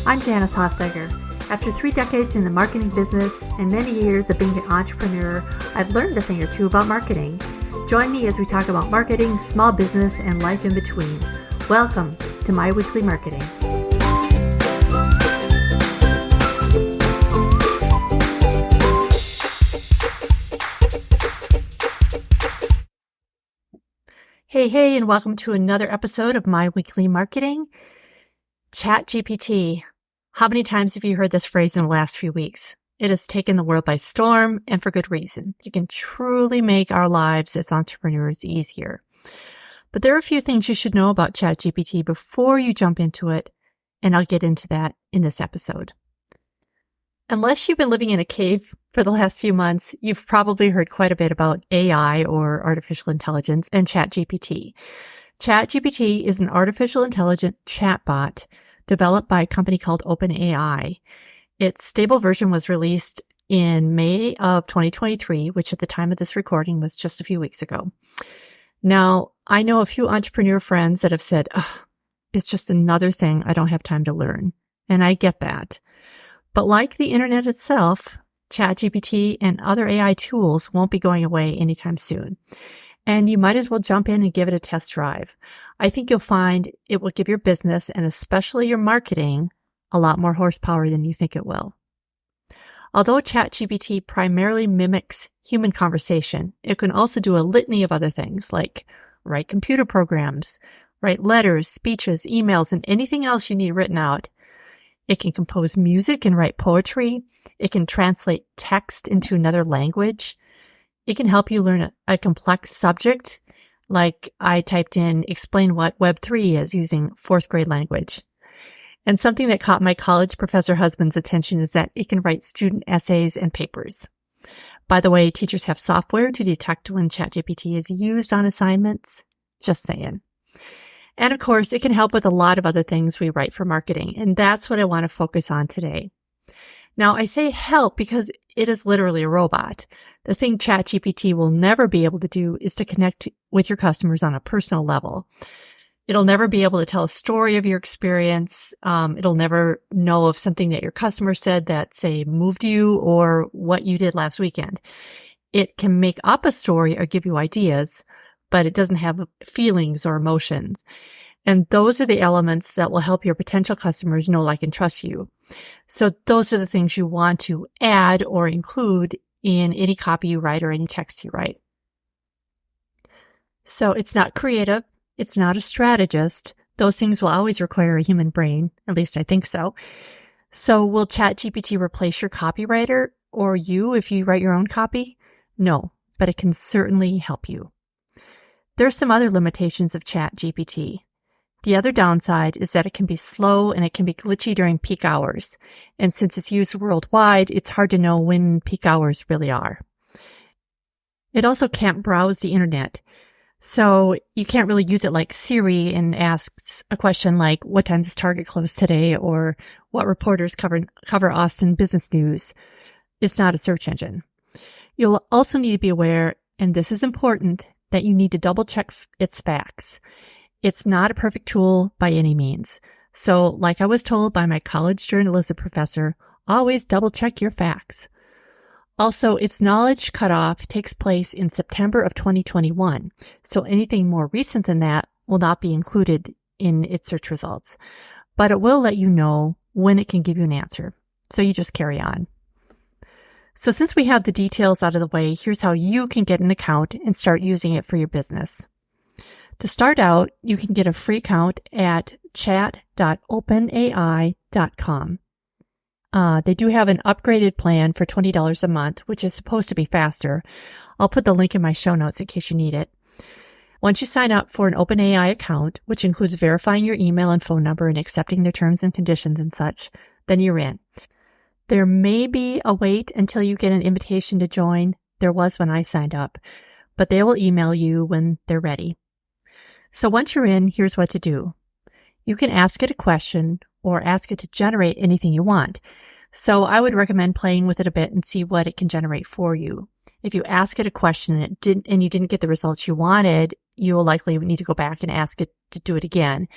I'm Janice Hostegger. After 3 decades in the marketing business and many years of being an entrepreneur, I've learned a thing or two about marketing. Join me as we talk about marketing, small business, and life in between. Welcome to My Weekly Marketing. Hey, and welcome to another episode of My Weekly Marketing. ChatGPT. How many times have you heard this phrase in the last few weeks? It has taken the world by storm, and for good reason. It can truly make our lives as entrepreneurs easier. But there are a few things you should know about ChatGPT before you jump into it, and I'll get into that in this episode. Unless you've been living in a cave for the last few months, you've probably heard quite a bit about AI, or artificial intelligence, and ChatGPT. ChatGPT is an artificial intelligence chatbot developed by a company called OpenAI. Its stable version was released in May of 2023, which at the time of this recording was just a few weeks ago. Now, I know a few entrepreneur friends that have said, it's just another thing I don't have time to learn. And I get that. But like the internet itself, ChatGPT and other AI tools won't be going away anytime soon. And you might as well jump in and give it a test drive. I think you'll find it will give your business, and especially your marketing, a lot more horsepower than you think it will. Although ChatGPT primarily mimics human conversation, it can also do a litany of other things like write computer programs, write letters, speeches, emails, and anything else you need written out. It can compose music and write poetry. It can translate text into another language. It can help you learn a complex subject, like I typed in explain what Web3 is using 4th grade language. And something that caught my college professor husband's attention is that it can write student essays and papers. By the way, teachers have software to detect when ChatGPT is used on assignments. Just saying. And of course, it can help with a lot of other things we write for marketing, and that's what I want to focus on today. Now, I say help because it is literally a robot. The thing ChatGPT will never be able to do is to connect with your customers on a personal level. It'll never be able to tell a story of your experience. It'll never know of something that your customer said that, say, moved you or what you did last weekend. It can make up a story or give you ideas, but it doesn't have feelings or emotions. And those are the elements that will help your potential customers know, like, and trust you. So those are the things you want to add or include in any copy you write or any text you write. So it's not creative. It's not a strategist. Those things will always require a human brain. At least I think so. So will ChatGPT replace your copywriter or you if you write your own copy? No, but it can certainly help you. There are some other limitations of ChatGPT. The other downside is that it can be slow and it can be glitchy during peak hours. And since it's used worldwide, it's hard to know when peak hours really are. It also can't browse the internet. So you can't really use it like Siri and ask a question like, what time does Target close today? Or what reporters cover Austin business news? It's not a search engine. You'll also need to be aware, and this is important, that you need to double check its facts. It's not a perfect tool by any means. So like I was told by my college journalism professor, always double check your facts. Also, its knowledge cutoff takes place in September of 2021. So anything more recent than that will not be included in its search results, but it will let you know when it can give you an answer. So you just carry on. So since we have the details out of the way, here's how you can get an account and start using it for your business. To start out, you can get a free account at chat.openai.com. They do have an upgraded plan for $20 a month, which is supposed to be faster. I'll put the link in my show notes in case you need it. Once you sign up for an OpenAI account, which includes verifying your email and phone number and accepting their terms and conditions and such, then you're in. There may be a wait until you get an invitation to join. There was when I signed up, but they will email you when they're ready. So once you're in, here's what to do. You can ask it a question or ask it to generate anything you want. So I would recommend playing with it a bit and see what it can generate for you. If you ask it a question and you didn't get the results you wanted, you will likely need to go back and ask it to do it again.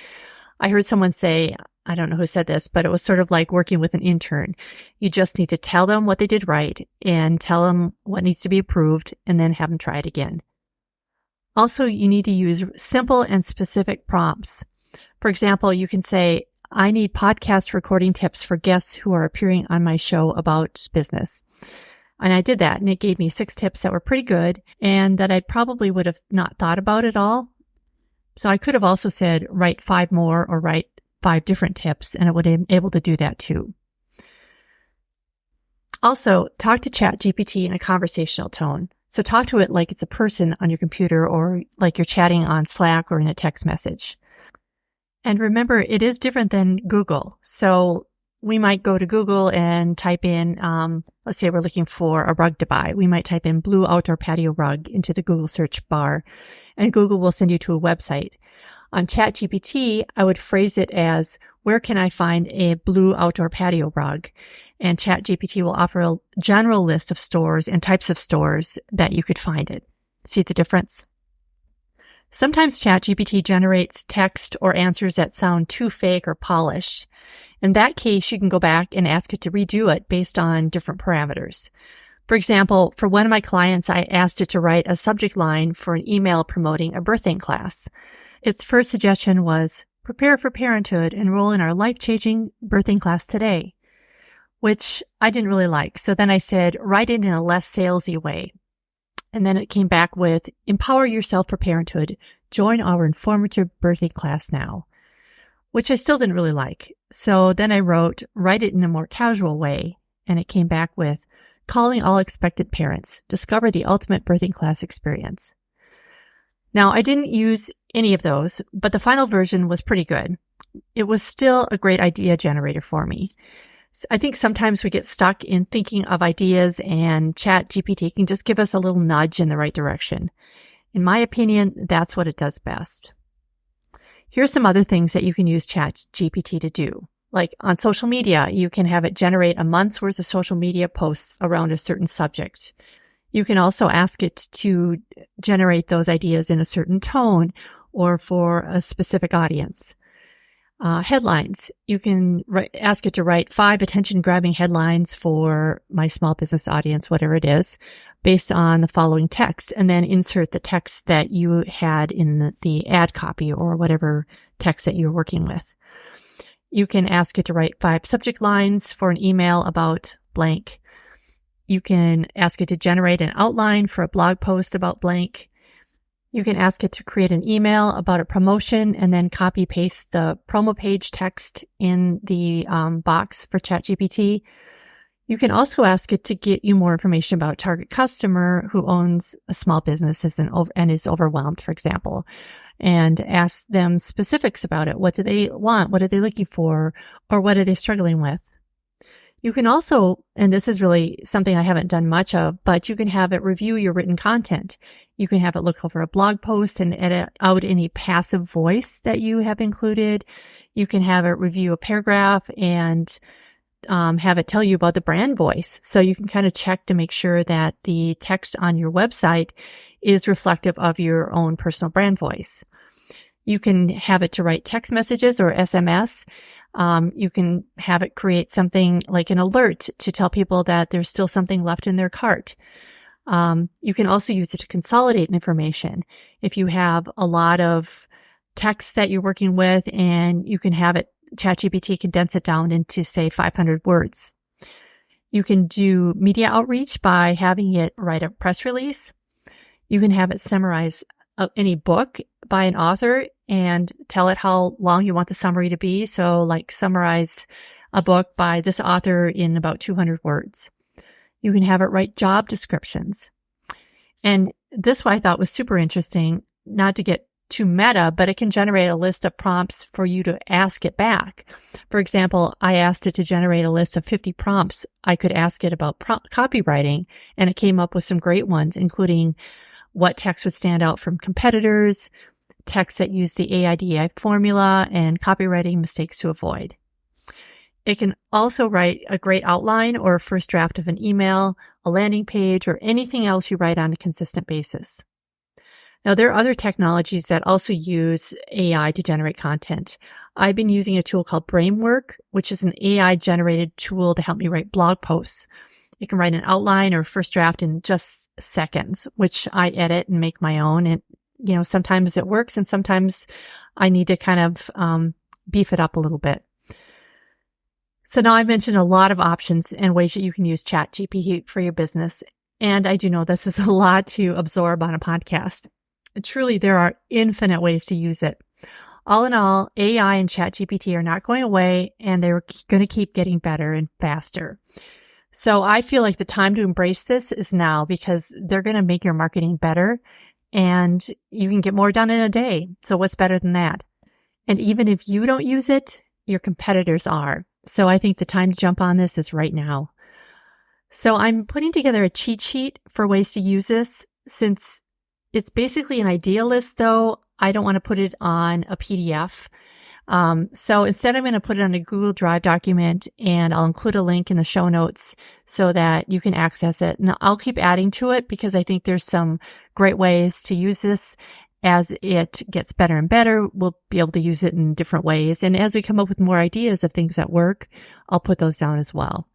I heard someone say, I don't know who said this, but it was sort of like working with an intern. You just need to tell them what they did right and tell them what needs to be improved and then have them try it again. Also, you need to use simple and specific prompts. For example, you can say, I need podcast recording tips for guests who are appearing on my show about business. And I did that, and it gave me 6 tips that were pretty good and that I probably would have not thought about at all. So I could have also said, write 5 more or write 5 different tips, and it would have been able to do that too. Also, talk to ChatGPT in a conversational tone. So talk to it like it's a person on your computer or like you're chatting on Slack or in a text message. And remember, it is different than Google. So we might go to Google and type in, let's say we're looking for a rug to buy. We might type in blue outdoor patio rug into the Google search bar, and Google will send you to a website. On ChatGPT, I would phrase it as, where can I find a blue outdoor patio rug? And ChatGPT will offer a general list of stores and types of stores that you could find it. See the difference? Sometimes ChatGPT generates text or answers that sound too fake or polished. In that case, you can go back and ask it to redo it based on different parameters. For example, for one of my clients, I asked it to write a subject line for an email promoting a birthing class. Its first suggestion was, prepare for parenthood, enroll in our life-changing birthing class today, which I didn't really like. So then I said, write it in a less salesy way. And then it came back with, empower yourself for parenthood. Join our informative birthing class now, which I still didn't really like. So then I wrote, write it in a more casual way. And it came back with, calling all expected parents. Discover the ultimate birthing class experience. Now, I didn't use any of those, but the final version was pretty good. It was still a great idea generator for me. I think sometimes we get stuck in thinking of ideas, and ChatGPT can just give us a little nudge in the right direction. In my opinion, that's what it does best. Here's some other things that you can use ChatGPT to do. Like on social media, you can have it generate a month's worth of social media posts around a certain subject. You can also ask it to generate those ideas in a certain tone or for a specific audience. Headlines. You can ask it to write 5 attention-grabbing headlines for my small business audience, whatever it is, based on the following text, and then insert the text that you had in the ad copy or whatever text that you're working with. You can ask it to write 5 subject lines for an email about blank. You can ask it to generate an outline for a blog post about blank. You can ask it to create an email about a promotion and then copy paste the promo page text in the box for ChatGPT. You can also ask it to get you more information about a target customer who owns a small business and is overwhelmed, for example, and ask them specifics about it. What do they want? What are they looking for? Or what are they struggling with? You can also, and this is really something I haven't done much of, but you can have it review your written content. You can have it look over a blog post and edit out any passive voice that you have included. You can have it review a paragraph and have it tell you about the brand voice. So you can kind of check to make sure that the text on your website is reflective of your own personal brand voice. You can have it to write text messages or SMS. You can have it create something like an alert to tell people that there's still something left in their cart. You can also use it to consolidate information. If you have a lot of text that you're working with, and you can have it, ChatGPT condense it down into, say, 500 words. You can do media outreach by having it write a press release. You can have it summarize any book by an author and tell it how long you want the summary to be. So like summarize a book by this author in about 200 words. You can have it write job descriptions. And this one I thought was super interesting, not to get too meta, but it can generate a list of prompts for you to ask it back. For example, I asked it to generate a list of 50 prompts I could ask it about copywriting, and it came up with some great ones, including what text would stand out from competitors, text that use the AIDI formula, and copywriting mistakes to avoid. It can also write a great outline or a first draft of an email, a landing page, or anything else you write on a consistent basis. Now, there are other technologies that also use AI to generate content. I've been using a tool called Brainwork, which is an AI-generated tool to help me write blog posts. You can write an outline or first draft in just seconds, which I edit and make my own. And, sometimes it works and sometimes I need to kind of beef it up a little bit. So now I've mentioned a lot of options and ways that you can use ChatGPT for your business. And I do know this is a lot to absorb on a podcast. Truly, there are infinite ways to use it. All in all, AI and ChatGPT are not going away, and they're going to keep getting better and faster. So I feel like the time to embrace this is now, because they're going to make your marketing better and you can get more done in a day. So what's better than that? And even if you don't use it, your competitors are. So I think the time to jump on this is right now. So I'm putting together a cheat sheet for ways to use this. Since it's basically an idea list, though, I don't want to put it on a PDF. So instead, I'm going to put it on a Google Drive document, and I'll include a link in the show notes so that you can access it. And I'll keep adding to it because I think there's some great ways to use this. As it gets better and better, we'll be able to use it in different ways. And as we come up with more ideas of things that work, I'll put those down as well.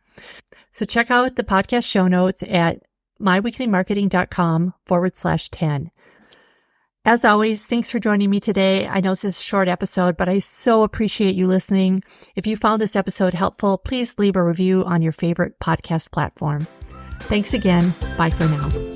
So check out the podcast show notes at myweeklymarketing.com/10. As always, thanks for joining me today. I know this is a short episode, but I so appreciate you listening. If you found this episode helpful, please leave a review on your favorite podcast platform. Thanks again. Bye for now.